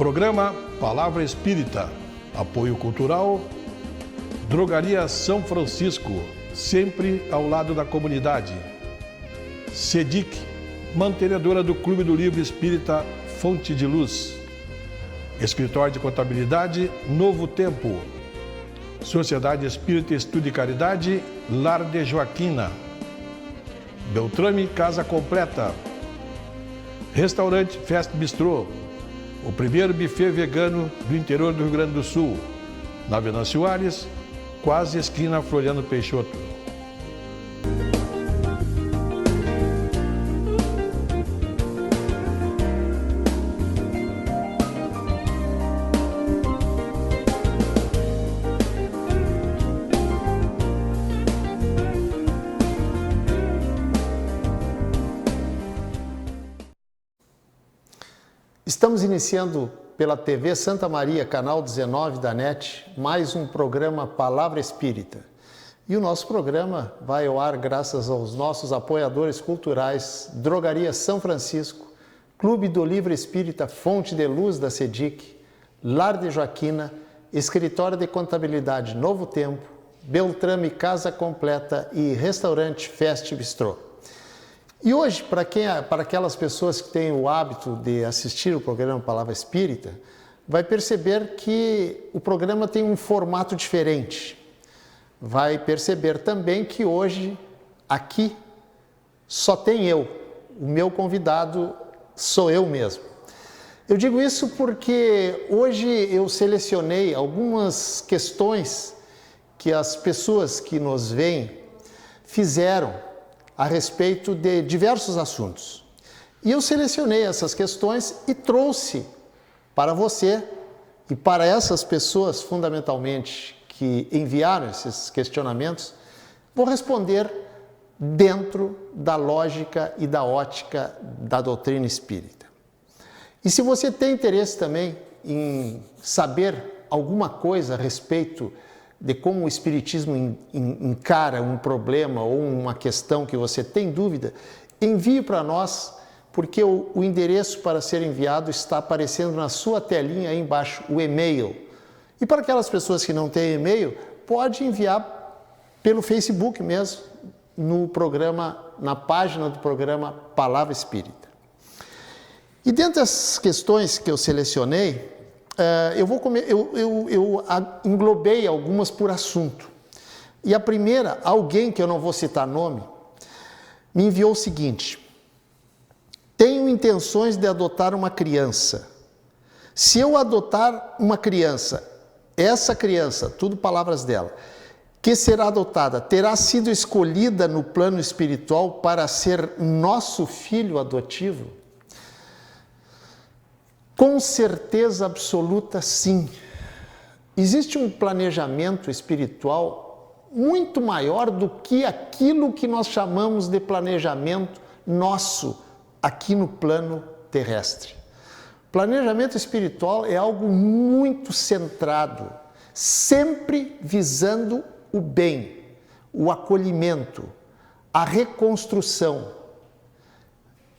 Programa Palavra Espírita, apoio cultural, Drogaria São Francisco, sempre ao lado da comunidade. SEDIC, mantenedora do Clube do Livro Espírita Fonte de Luz. Escritório de Contabilidade Novo Tempo. Sociedade Espírita Estudo e Caridade, Lar de Joaquina. Beltrame Casa Completa. Restaurante Fest Bistrô, o primeiro buffet vegano do interior do Rio Grande do Sul, na Venâncio Aires, quase esquina Floriano Peixoto. Estamos iniciando pela TV Santa Maria, canal 19 da NET, mais um programa Palavra Espírita. E o nosso programa vai ao ar graças aos nossos apoiadores culturais, Drogaria São Francisco, Clube do Livro Espírita Fonte de Luz da SEDIC, Lar de Joaquina, Escritório de Contabilidade Novo Tempo, Beltrame Casa Completa e Restaurante Fest Bistrô. E hoje, para aquelas pessoas que têm o hábito de assistir o programa Palavra Espírita, vai perceber que o programa tem um formato diferente. Vai perceber também que hoje, aqui, só tem eu. O meu convidado sou eu mesmo. Eu digo isso porque hoje eu selecionei algumas questões que as pessoas que nos veem fizeram a respeito de diversos assuntos. E eu selecionei essas questões e trouxe para você e para essas pessoas, fundamentalmente, que enviaram esses questionamentos, vou responder dentro da lógica e da ótica da doutrina espírita. E se você tem interesse também em saber alguma coisa a respeito de como o Espiritismo encara um problema ou uma questão que você tem dúvida, envie para nós, porque o endereço para ser enviado está aparecendo na sua telinha aí embaixo, o e-mail. E para aquelas pessoas que não têm e-mail, pode enviar pelo Facebook mesmo, no programa, na página do programa Palavra Espírita. E dentro das questões que eu selecionei, eu englobei algumas por assunto. E a primeira, alguém que eu não vou citar nome, me enviou o seguinte: tenho intenções de adotar uma criança. Se eu adotar uma criança, essa criança, tudo palavras dela, que será adotada, terá sido escolhida no plano espiritual para ser nosso filho adotivo? Com certeza absoluta, sim. Existe um planejamento espiritual muito maior do que aquilo que nós chamamos de planejamento nosso aqui no plano terrestre. Planejamento espiritual é algo muito centrado, sempre visando o bem, o acolhimento, a reconstrução.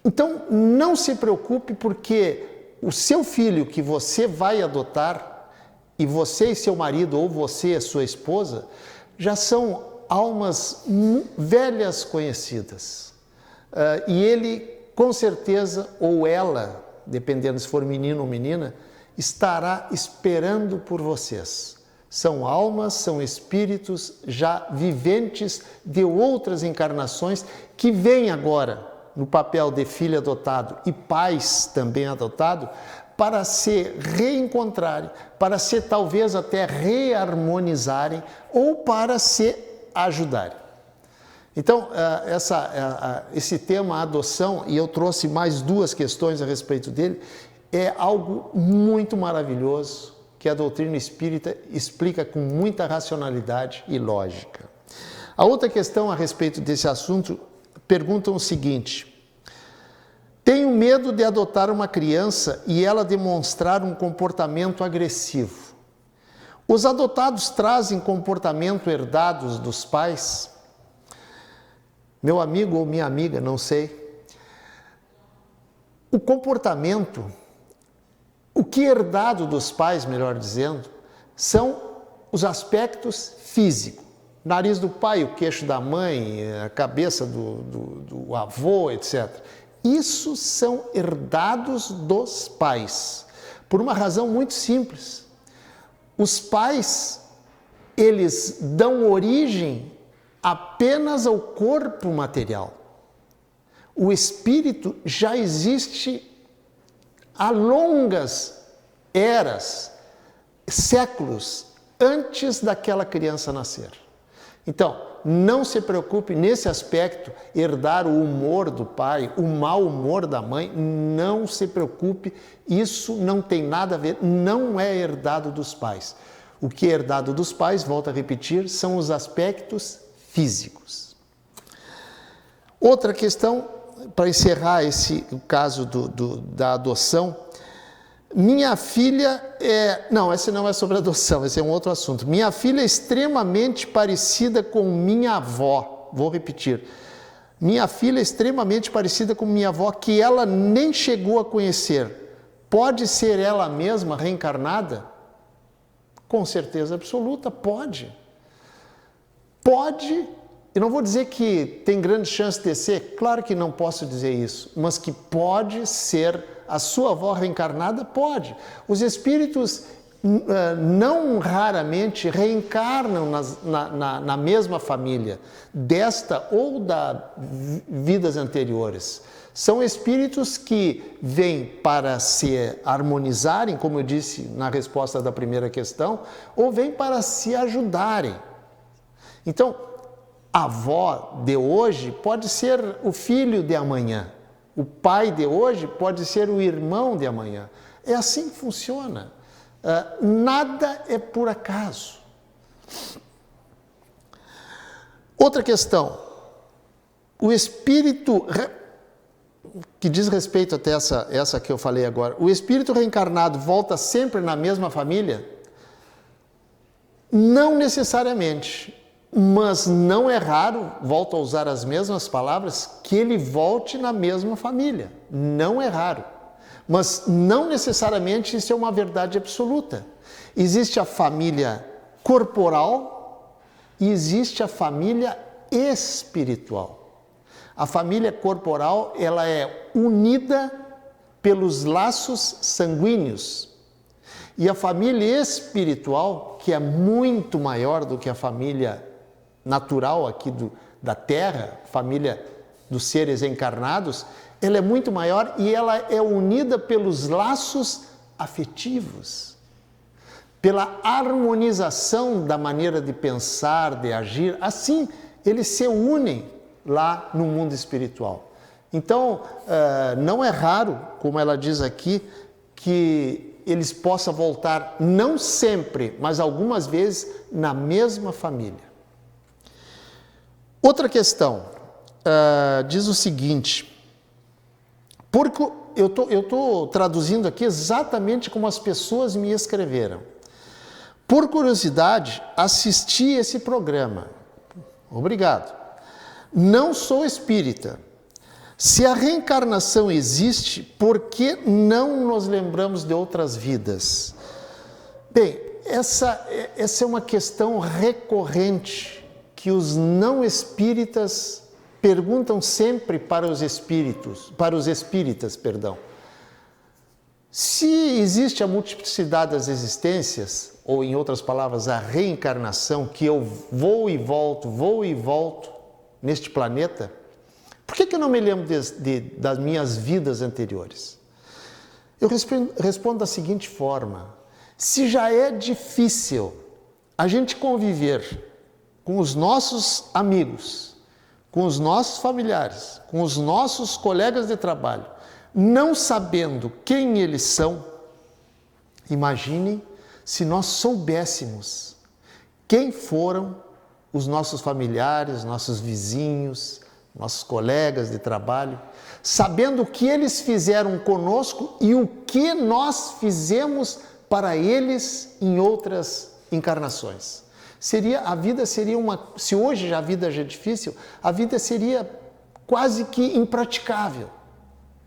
Então, não se preocupe, porque o seu filho que você vai adotar, e você e seu marido, ou você e sua esposa, já são almas velhas conhecidas. E ele, com certeza, ou ela, dependendo se for menino ou menina, estará esperando por vocês. São almas, são espíritos já viventes de outras encarnações que vêm agora no papel de filho adotado e pais também adotados, para se reencontrarem, para se talvez até reharmonizarem ou para se ajudarem. Então, esse tema adoção, e eu trouxe mais duas questões a respeito dele, é algo muito maravilhoso que a doutrina espírita explica com muita racionalidade e lógica. A outra questão a respeito desse assunto perguntam o seguinte: tenho medo de adotar uma criança e ela demonstrar um comportamento agressivo. Os adotados trazem comportamento herdados dos pais? Meu amigo ou minha amiga, não sei. O comportamento O que é herdado dos pais, melhor dizendo, são os aspectos físicos. Nariz do pai, o queixo da mãe, a cabeça do avô, etc. Isso são herdados dos pais, por uma razão muito simples. Os pais, eles dão origem apenas ao corpo material. O espírito já existe há longas eras, séculos, antes daquela criança nascer. Então, não se preocupe nesse aspecto, herdar o humor do pai, o mau humor da mãe, não se preocupe, isso não tem nada a ver, não é herdado dos pais. O que é herdado dos pais, volto a repetir, são os aspectos físicos. Outra questão, para encerrar o caso da adoção, minha filha Não, esse não é sobre adoção, esse é um outro assunto. Minha filha é extremamente parecida com minha avó. Vou repetir. Minha filha é extremamente parecida com minha avó, que ela nem chegou a conhecer. Pode ser ela mesma reencarnada? Com certeza absoluta, pode. Pode. Eu não vou dizer que tem grande chance de ser, claro que não posso dizer isso, mas que pode ser a sua avó reencarnada, pode. Os espíritos não raramente reencarnam na mesma família, desta ou da vidas anteriores. São espíritos que vêm para se harmonizarem, como eu disse na resposta da primeira questão, ou vêm para se ajudarem. Então, a avó de hoje pode ser o filho de amanhã. O pai de hoje pode ser o irmão de amanhã. É assim que funciona. Nada é por acaso. Outra questão. O espírito, que diz respeito até essa que eu falei agora, o espírito reencarnado volta sempre na mesma família? Não necessariamente. Mas não é raro, volto a usar as mesmas palavras, que ele volte na mesma família. Não é raro. Mas não necessariamente isso é uma verdade absoluta. Existe a família corporal e existe a família espiritual. A família corporal, ela é unida pelos laços sanguíneos. E a família espiritual, que é muito maior do que a família natural aqui da Terra, família dos seres encarnados, ela é muito maior e ela é unida pelos laços afetivos, pela harmonização da maneira de pensar, de agir. Assim, eles se unem lá no mundo espiritual. Então, não é raro, como ela diz aqui, que eles possam voltar, não sempre, mas algumas vezes, na mesma família. Outra questão, diz o seguinte, porque eu estou traduzindo aqui exatamente como as pessoas me escreveram. Por curiosidade, assisti esse programa. Obrigado. Não sou espírita. Se a reencarnação existe, por que não nos lembramos de outras vidas? Bem, essa é uma questão recorrente que os não espíritas perguntam sempre para os espíritas, Se existe a multiplicidade das existências, ou em outras palavras, a reencarnação, que eu vou e volto neste planeta, por que eu não me lembro das minhas vidas anteriores? Eu respondo da seguinte forma: se já é difícil a gente conviver com os nossos amigos, com os nossos familiares, com os nossos colegas de trabalho, não sabendo quem eles são, imaginem se nós soubéssemos quem foram os nossos familiares, nossos vizinhos, nossos colegas de trabalho, sabendo o que eles fizeram conosco e o que nós fizemos para eles em outras encarnações. A vida seria se hoje a vida já é difícil, a vida seria quase que impraticável.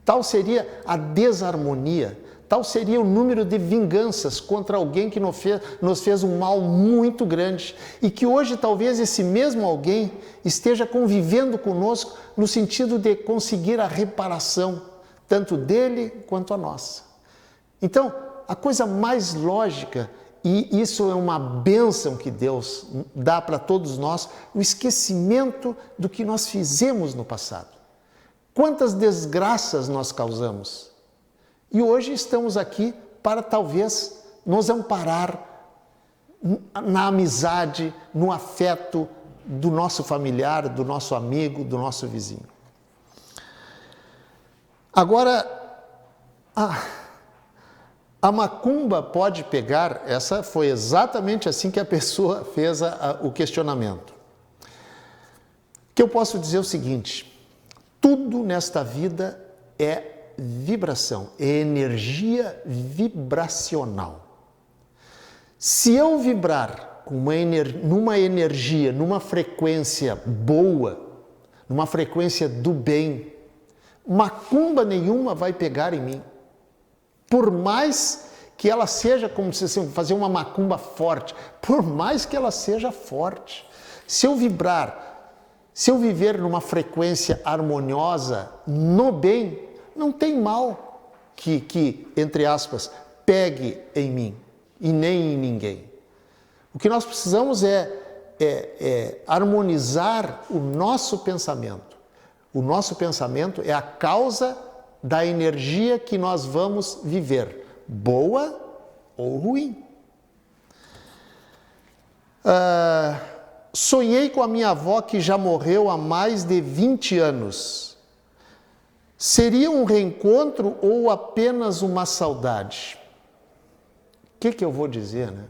Tal seria a desarmonia, tal seria o número de vinganças contra alguém que nos fez um mal muito grande e que hoje talvez esse mesmo alguém esteja convivendo conosco no sentido de conseguir a reparação, tanto dele quanto a nossa. Então, a coisa mais lógica, e isso é uma bênção que Deus dá para todos nós, o esquecimento do que nós fizemos no passado. Quantas desgraças nós causamos. E hoje estamos aqui para talvez nos amparar na amizade, no afeto do nosso familiar, do nosso amigo, do nosso vizinho. Agora, a macumba pode pegar, essa foi exatamente assim que a pessoa fez o questionamento. Que eu posso dizer o seguinte, tudo nesta vida é vibração, é energia vibracional. Se eu vibrar numa energia, numa frequência boa, numa frequência do bem, macumba nenhuma vai pegar em mim. Por mais que ela seja, como se fazer uma macumba forte, por mais que ela seja forte, se eu viver numa frequência harmoniosa, no bem, não tem mal que, entre aspas, pegue em mim e nem em ninguém. O que nós precisamos é harmonizar o nosso pensamento. O nosso pensamento é a causa da energia que nós vamos viver, boa ou ruim. Sonhei com a minha avó que já morreu há mais de 20 anos. Seria um reencontro ou apenas uma saudade? O que eu vou dizer, né?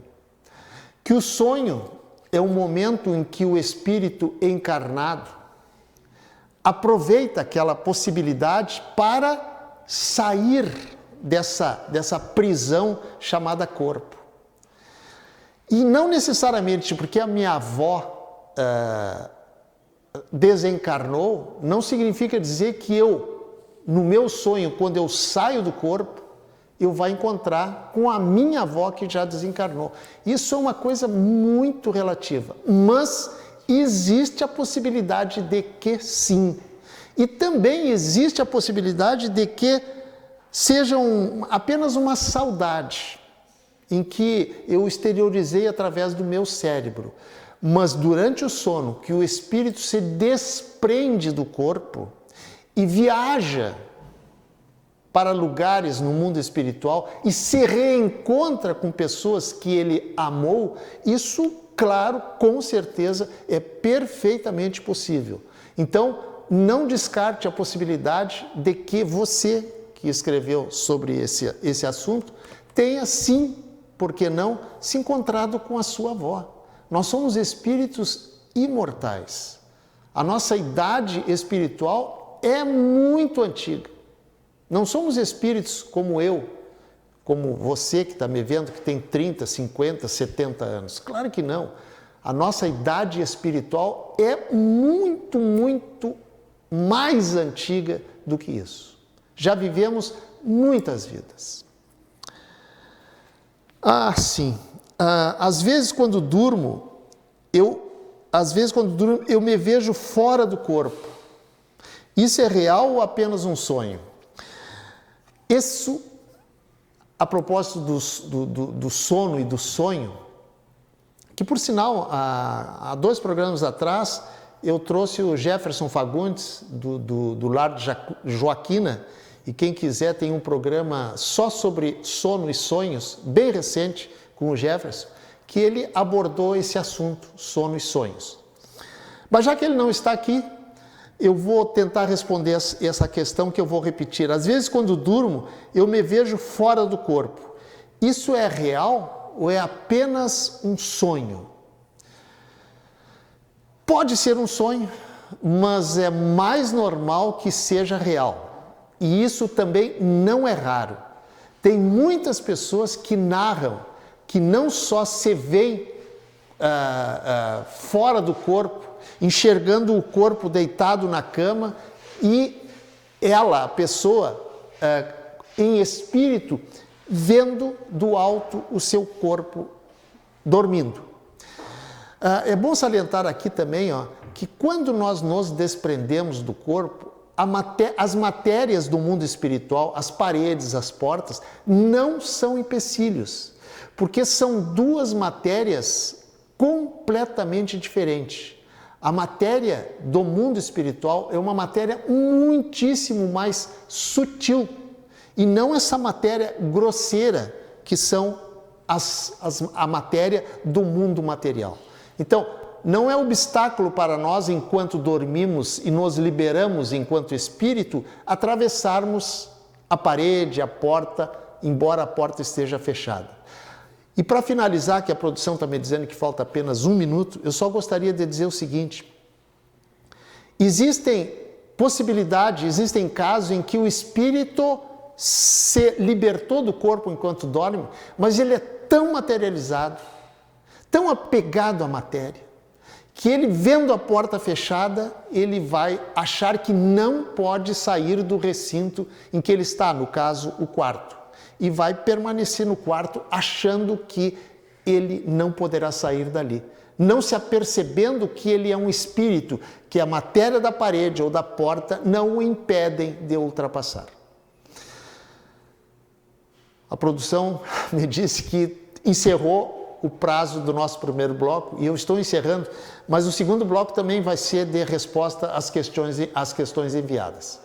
Que o sonho é um momento em que o espírito encarnado aproveita aquela possibilidade para sair dessa prisão chamada corpo. E não necessariamente porque a minha avó desencarnou, não significa dizer que no meu sonho, quando eu saio do corpo, eu vou encontrar com a minha avó que já desencarnou. Isso é uma coisa muito relativa, mas existe a possibilidade de que sim. E também existe a possibilidade de que seja apenas uma saudade, em que eu exteriorizei através do meu cérebro. Mas durante o sono, que o espírito se desprende do corpo e viaja para lugares no mundo espiritual e se reencontra com pessoas que ele amou, isso, claro, com certeza, é perfeitamente possível. Então, não descarte a possibilidade de que você, que escreveu sobre esse assunto, tenha sim, por que não, se encontrado com a sua avó. Nós somos espíritos imortais. A nossa idade espiritual é muito antiga. Não somos espíritos como eu, como você que está me vendo, que tem 30, 50, 70 anos. Claro que não. A nossa idade espiritual é muito, muito mais antiga do que isso. Já vivemos muitas vidas. Sim. Às vezes quando durmo, eu me vejo fora do corpo. Isso é real ou apenas um sonho? Isso, a propósito do sono e do sonho, que por sinal, há 2 programas atrás, eu trouxe o Jefferson Fagundes, do Lar de Joaquina, e quem quiser tem um programa só sobre sono e sonhos, bem recente, com o Jefferson, que ele abordou esse assunto, sono e sonhos. Mas já que ele não está aqui, eu vou tentar responder essa questão que eu vou repetir. Às vezes, quando durmo, eu me vejo fora do corpo. Isso é real ou é apenas um sonho? Pode ser um sonho, mas é mais normal que seja real. E isso também não é raro. Tem muitas pessoas que narram que não só se veem fora do corpo, enxergando o corpo deitado na cama e ela, a pessoa, em espírito, vendo do alto o seu corpo dormindo. É bom salientar aqui também, que quando nós nos desprendemos do corpo, as matérias do mundo espiritual, as paredes, as portas, não são empecilhos, porque são duas matérias completamente diferentes. A matéria do mundo espiritual é uma matéria muitíssimo mais sutil e não essa matéria grosseira que são a matéria do mundo material. Então, não é obstáculo para nós, enquanto dormimos e nos liberamos enquanto espírito, atravessarmos a parede, a porta, embora a porta esteja fechada. E para finalizar, que a produção está me dizendo que falta apenas 1 minuto, eu só gostaria de dizer o seguinte: existem possibilidades, existem casos em que o espírito se libertou do corpo enquanto dorme, mas ele é tão materializado, tão apegado à matéria, que ele, vendo a porta fechada, ele vai achar que não pode sair do recinto em que ele está, no caso, o quarto, e vai permanecer no quarto achando que ele não poderá sair dali, não se apercebendo que ele é um espírito, que a matéria da parede ou da porta não o impedem de ultrapassar. A produção me disse que encerrou o prazo do nosso primeiro bloco e eu estou encerrando, mas o segundo bloco também vai ser de resposta às questões enviadas.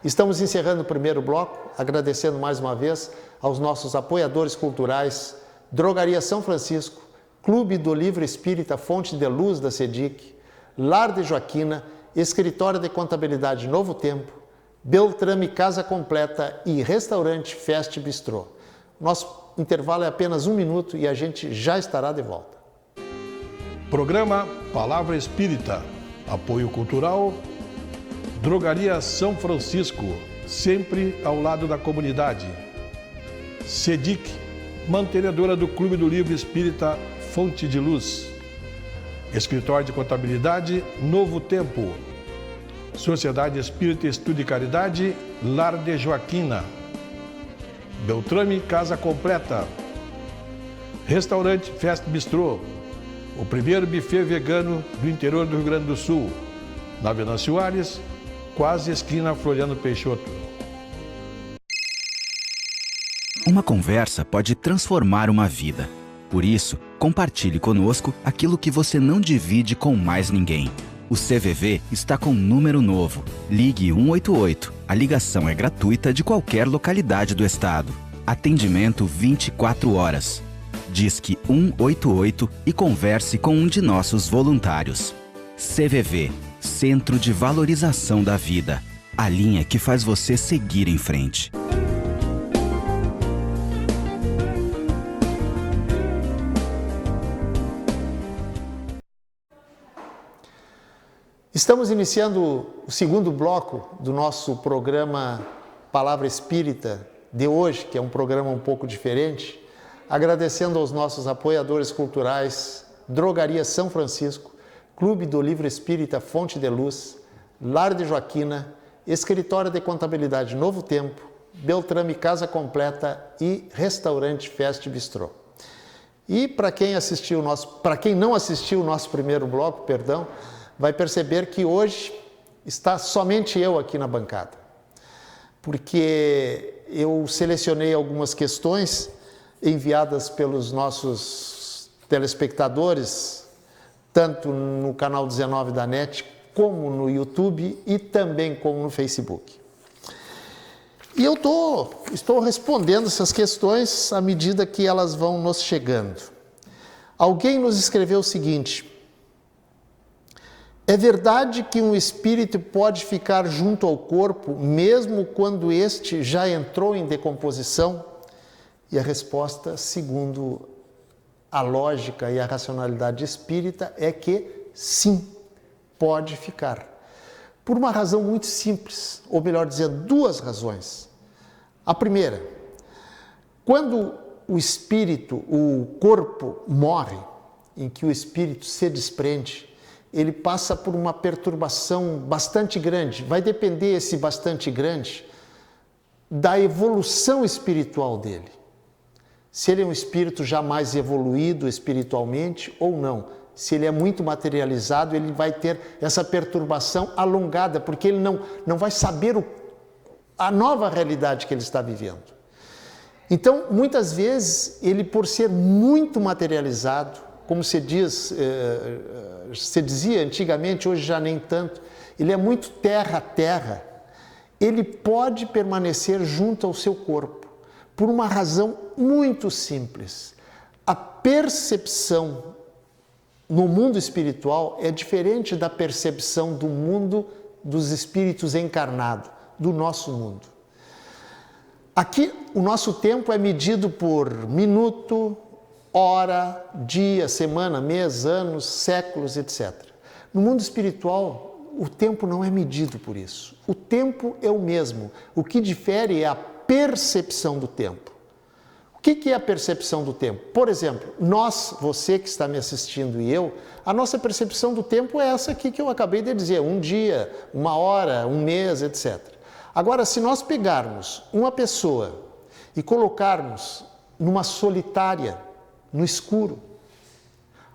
Estamos encerrando o primeiro bloco, agradecendo mais uma vez aos nossos apoiadores culturais, Drogaria São Francisco, Clube do Livro Espírita Fonte de Luz da SEDIC, Lar de Joaquina, Escritório de Contabilidade Novo Tempo, Beltrame Casa Completa e Restaurante Fest Bistrô. Nosso intervalo é apenas 1 minuto e a gente já estará de volta. Programa Palavra Espírita. Apoio cultural. Drogaria São Francisco, sempre ao lado da comunidade. SEDIC, mantenedora do Clube do Livro Espírita Fonte de Luz. Escritório de Contabilidade Novo Tempo. Sociedade Espírita Estudo e Caridade, Lar de Joaquina. Beltrame Casa Completa. Restaurante Fest Bistrô, o primeiro buffet vegano do interior do Rio Grande do Sul, na Venâncio Aires, quase esquina Floriano Peixoto. Uma conversa pode transformar uma vida. Por isso, compartilhe conosco aquilo que você não divide com mais ninguém. O CVV está com um número novo. Ligue 188. A ligação é gratuita de qualquer localidade do estado. Atendimento 24 horas. Disque 188 e converse com um de nossos voluntários. CVV, Centro de Valorização da Vida. A linha que faz você seguir em frente. Estamos iniciando o segundo bloco do nosso programa Palavra Espírita de hoje, que é um programa um pouco diferente, agradecendo aos nossos apoiadores culturais, Drogaria São Francisco, Clube do Livro Espírita Fonte de Luz, Lar de Joaquina, Escritório de Contabilidade Novo Tempo, Beltrame Casa Completa e Restaurante Fest Bistrô. E para quem não assistiu o nosso primeiro bloco, vai perceber que hoje está somente eu aqui na bancada, porque eu selecionei algumas questões enviadas pelos nossos telespectadores, tanto no canal 19 da NET, como no YouTube e também como no Facebook. E eu estou respondendo essas questões à medida que elas vão nos chegando. Alguém nos escreveu o seguinte: é verdade que um espírito pode ficar junto ao corpo mesmo quando este já entrou em decomposição? E a resposta, segundo a lógica e a racionalidade espírita, é que sim, pode ficar. Por uma razão muito simples, ou melhor dizendo, 2 razões. A primeira, quando o corpo morre, em que o espírito se desprende, ele passa por uma perturbação bastante grande. Vai depender esse bastante grande da evolução espiritual dele. se ele é um espírito já mais evoluído espiritualmente ou não. Se ele é muito materializado, ele vai ter essa perturbação alongada, porque ele não vai saber a nova realidade que ele está vivendo. Então, muitas vezes, ele, por ser muito materializado, como se dizia antigamente, hoje já nem tanto, ele é muito terra a terra, ele pode permanecer junto ao seu corpo, por uma razão muito simples. A percepção no mundo espiritual é diferente da percepção do mundo dos espíritos encarnados, do nosso mundo. Aqui, o nosso tempo é medido por minuto, hora, dia, semana, mês, anos, séculos, etc. No mundo espiritual, o tempo não é medido por isso. O tempo é o mesmo. O que difere é a percepção do tempo. O que é a percepção do tempo? Por exemplo, você que está me assistindo e eu, a nossa percepção do tempo é essa aqui que eu acabei de dizer, um dia, uma hora, um mês, etc. Agora, se nós pegarmos uma pessoa e colocarmos numa solitária, no escuro,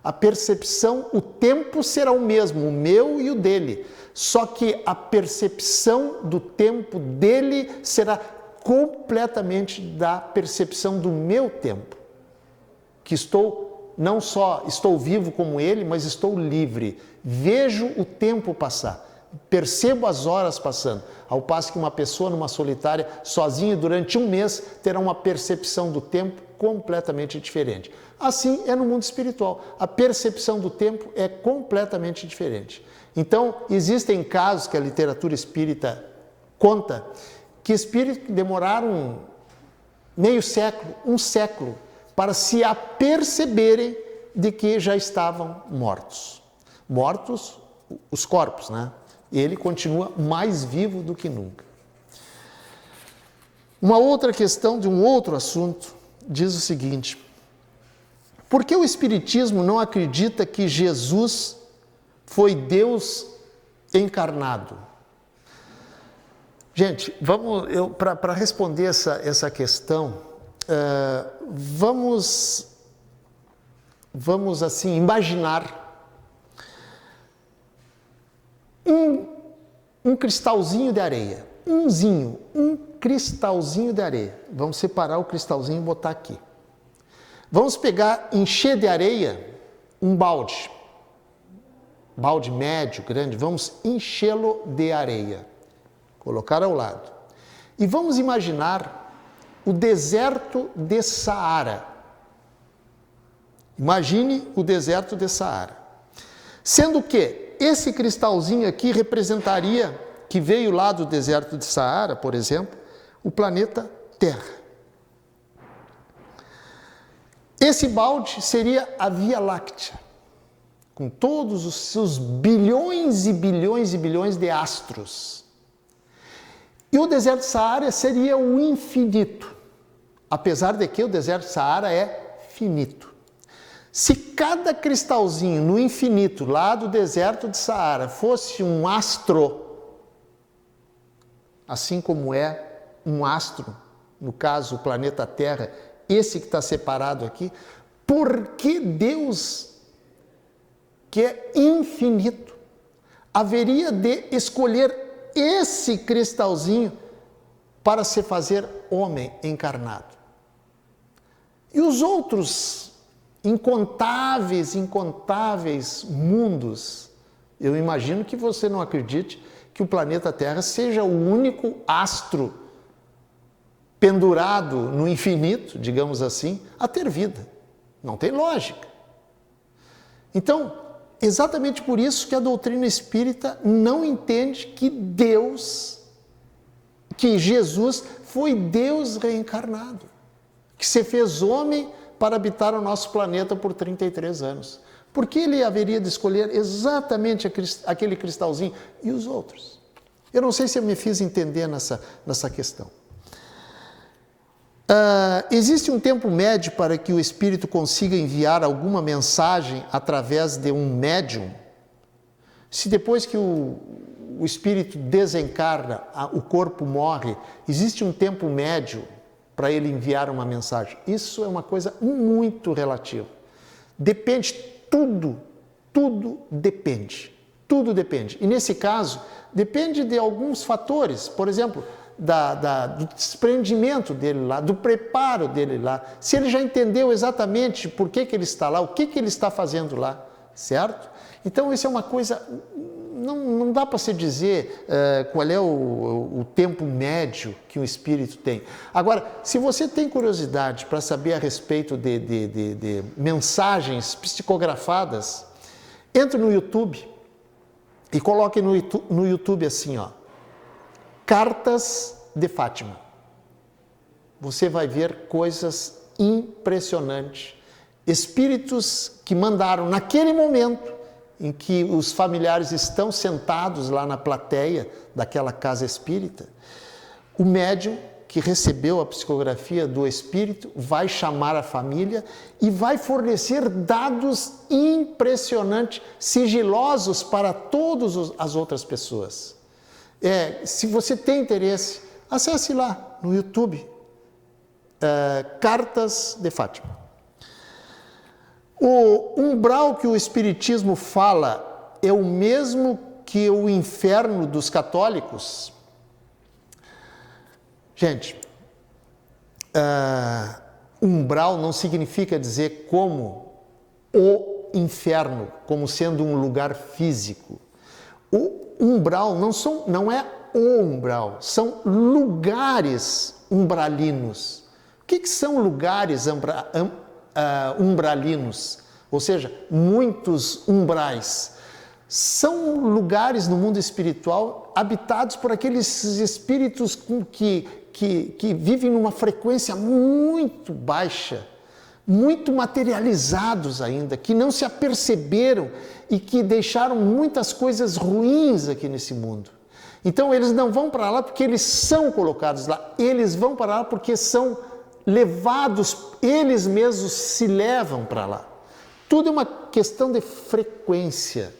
a percepção, o tempo será o mesmo, o meu e o dele, só que a percepção do tempo dele será completamente da percepção do meu tempo, que não só estou vivo como ele, mas estou livre, vejo o tempo passar, percebo as horas passando, ao passo que uma pessoa numa solitária, sozinha durante um mês, terá uma percepção do tempo completamente diferente. Assim é no mundo espiritual, a percepção do tempo é completamente diferente. Então, existem casos que a literatura espírita conta, que espíritos demoraram meio século, um século, para se aperceberem de que já estavam mortos. Mortos, os corpos, né? Ele continua mais vivo do que nunca. Uma outra questão de um outro assunto diz o seguinte: por que o Espiritismo não acredita que Jesus foi Deus encarnado? Gente, para responder essa questão, vamos assim, imaginar um cristalzinho de areia, um cristalzinho de areia. Vamos separar o cristalzinho e botar aqui. Vamos encher de areia um balde médio, grande, vamos enchê-lo de areia, colocar ao lado. E vamos imaginar o deserto de Saara. Imagine o deserto de Saara. Sendo que esse cristalzinho aqui representaria, que veio lá do deserto de Saara, por exemplo, o planeta Terra. Esse balde seria a Via Láctea, com todos os seus bilhões e bilhões e bilhões de astros. E o deserto de Saara seria o infinito, apesar de que o deserto de Saara é finito. Se cada cristalzinho no infinito, lá do deserto de Saara, fosse um astro, assim como é um astro, no caso o planeta Terra, esse que está separado aqui, por que Deus, que é infinito, haveria de escolher esse cristalzinho para se fazer homem encarnado? E os outros incontáveis mundos, eu imagino que você não acredite que o planeta Terra seja o único astro pendurado no infinito, digamos assim, a ter vida. Não tem lógica. Então, exatamente por isso que a doutrina espírita não entende que Jesus foi Deus reencarnado, que se fez homem para habitar o nosso planeta por 33 anos. Por que ele haveria de escolher exatamente aquele cristalzinho e os outros? Eu não sei se eu me fiz entender nessa questão. Existe um tempo médio para que o espírito consiga enviar alguma mensagem através de um médium? Se depois que o espírito desencarna, o corpo morre, existe um tempo médio para ele enviar uma mensagem? Isso é uma coisa muito relativa. Depende, tudo depende. Tudo depende. E nesse caso, depende de alguns fatores. Por exemplo, do desprendimento dele lá, do preparo dele lá. Se ele já entendeu exatamente por que ele está lá, o que ele está fazendo lá, certo? Então, isso é uma coisa... Não dá para se dizer qual é o tempo médio que um espírito tem. Agora, se você tem curiosidade para saber a respeito de mensagens psicografadas, entre no YouTube e coloque no YouTube assim, ó, Cartas de Fátima. Você vai ver coisas impressionantes. Espíritos que mandaram naquele momento em que os familiares estão sentados lá na plateia daquela casa espírita, o médium que recebeu a psicografia do espírito vai chamar a família e vai fornecer dados impressionantes, sigilosos para todas as outras pessoas. Se você tem interesse, acesse lá no YouTube, Cartas de Fátima. O umbral que o Espiritismo fala é o mesmo que o inferno dos católicos? Gente, umbral não significa dizer como o inferno, como sendo um lugar físico. O umbral não é o umbral, são lugares umbralinos. O que são lugares umbralinos, ou seja, muitos umbrais? São lugares no mundo espiritual habitados por aqueles espíritos que vivem numa frequência muito baixa, muito materializados ainda, que não se aperceberam e que deixaram muitas coisas ruins aqui nesse mundo. Então eles não vão para lá porque eles são colocados lá, eles vão para lá porque são levados, eles mesmos se levam para lá. Tudo é uma questão de frequência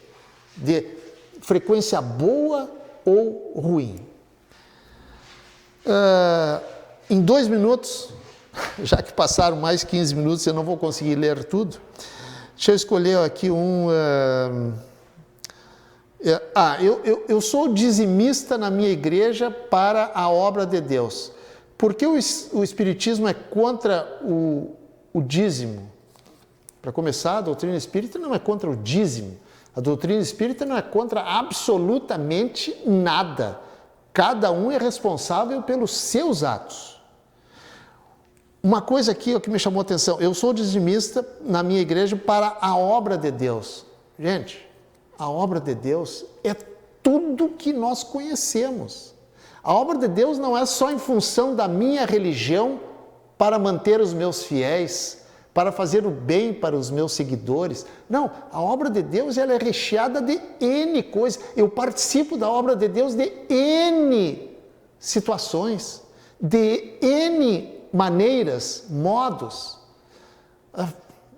boa ou ruim. Em 2 minutos, já que passaram mais 15 minutos, eu não vou conseguir ler tudo. Deixa eu escolher aqui eu sou dizimista na minha igreja para a obra de Deus. Por que o Espiritismo é contra o dízimo? Para começar, a doutrina espírita não é contra o dízimo. A doutrina espírita não é contra absolutamente nada. Cada um é responsável pelos seus atos. Uma coisa aqui que me chamou a atenção, eu sou dizimista na minha igreja para a obra de Deus. Gente, a obra de Deus é tudo que nós conhecemos. A obra de Deus não é só em função da minha religião para manter os meus fiéis, para fazer o bem para os meus seguidores. Não, a obra de Deus ela é recheada de N coisas. Eu participo da obra de Deus de N situações, de N maneiras, modos.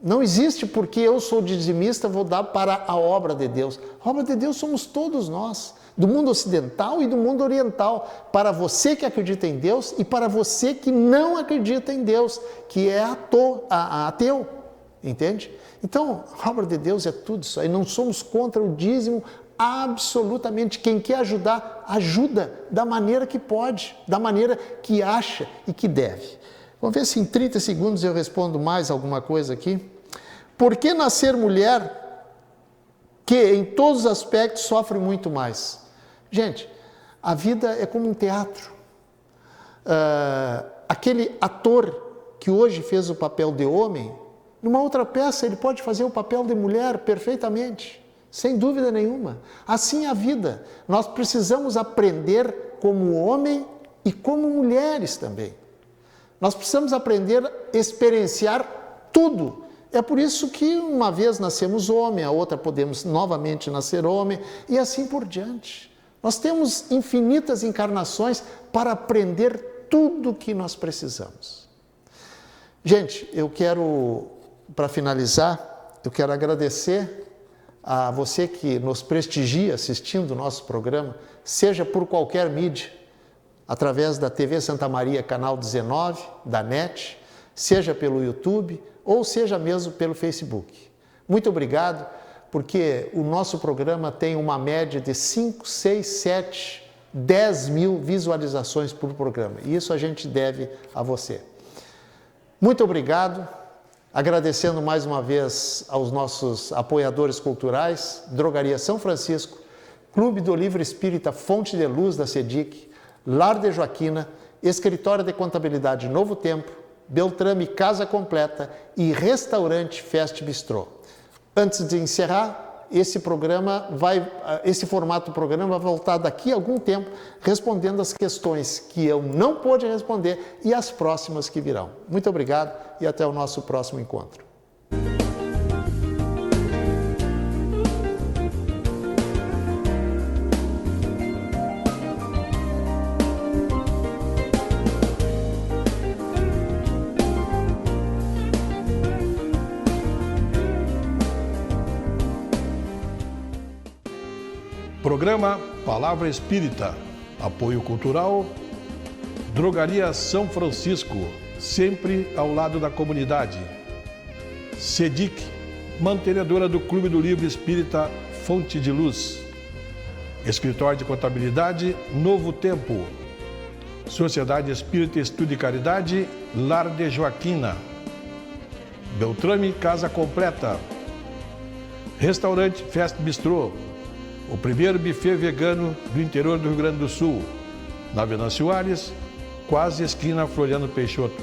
Não existe porque eu sou dizimista, vou dar para a obra de Deus. A obra de Deus somos todos nós, do mundo ocidental e do mundo oriental, para você que acredita em Deus e para você que não acredita em Deus, que é ateu, entende? Então, a obra de Deus é tudo isso aí, não somos contra o dízimo absolutamente. Quem quer ajudar, ajuda da maneira que pode, da maneira que acha e que deve. Vamos ver se em 30 segundos eu respondo mais alguma coisa aqui. Por que nascer mulher que em todos os aspectos sofre muito mais? Gente, a vida é como um teatro. Aquele ator que hoje fez o papel de homem, numa outra peça ele pode fazer o papel de mulher perfeitamente, sem dúvida nenhuma. Assim é a vida. Nós precisamos aprender como homem e como mulheres também. Nós precisamos aprender a experienciar tudo. É por isso que uma vez nascemos homem, a outra podemos novamente nascer homem e assim por diante. Nós temos infinitas encarnações para aprender tudo o que nós precisamos. Gente, eu quero, para finalizar, eu quero agradecer a você que nos prestigia assistindo o nosso programa, seja por qualquer mídia, através da TV Santa Maria, canal 19 da NET, seja pelo YouTube ou seja mesmo pelo Facebook. Muito obrigado, porque o nosso programa tem uma média de 5, 6, 7, 10 mil visualizações por programa. E isso a gente deve a você. Muito obrigado. Agradecendo mais uma vez aos nossos apoiadores culturais, Drogaria São Francisco, Clube do Livro Espírita Fonte de Luz da SEDIC, Lar de Joaquina, Escritório de Contabilidade Novo Tempo, Beltrame Casa Completa e Restaurante Fest Bistrô. Antes de encerrar, esse formato do programa vai voltar daqui a algum tempo respondendo as questões que eu não pude responder e as próximas que virão. Muito obrigado e até o nosso próximo encontro. Programa Palavra Espírita, apoio cultural, Drogaria São Francisco, sempre ao lado da comunidade. SEDIC, mantenedora do Clube do Livro Espírita Fonte de Luz. Escritório de Contabilidade Novo Tempo. Sociedade Espírita Estudo e Caridade, Lar de Joaquina. Beltrame Casa Completa. Restaurante Fest Bistrô. O primeiro buffet vegano do interior do Rio Grande do Sul, na Venâncio Aires, quase esquina Floriano Peixoto.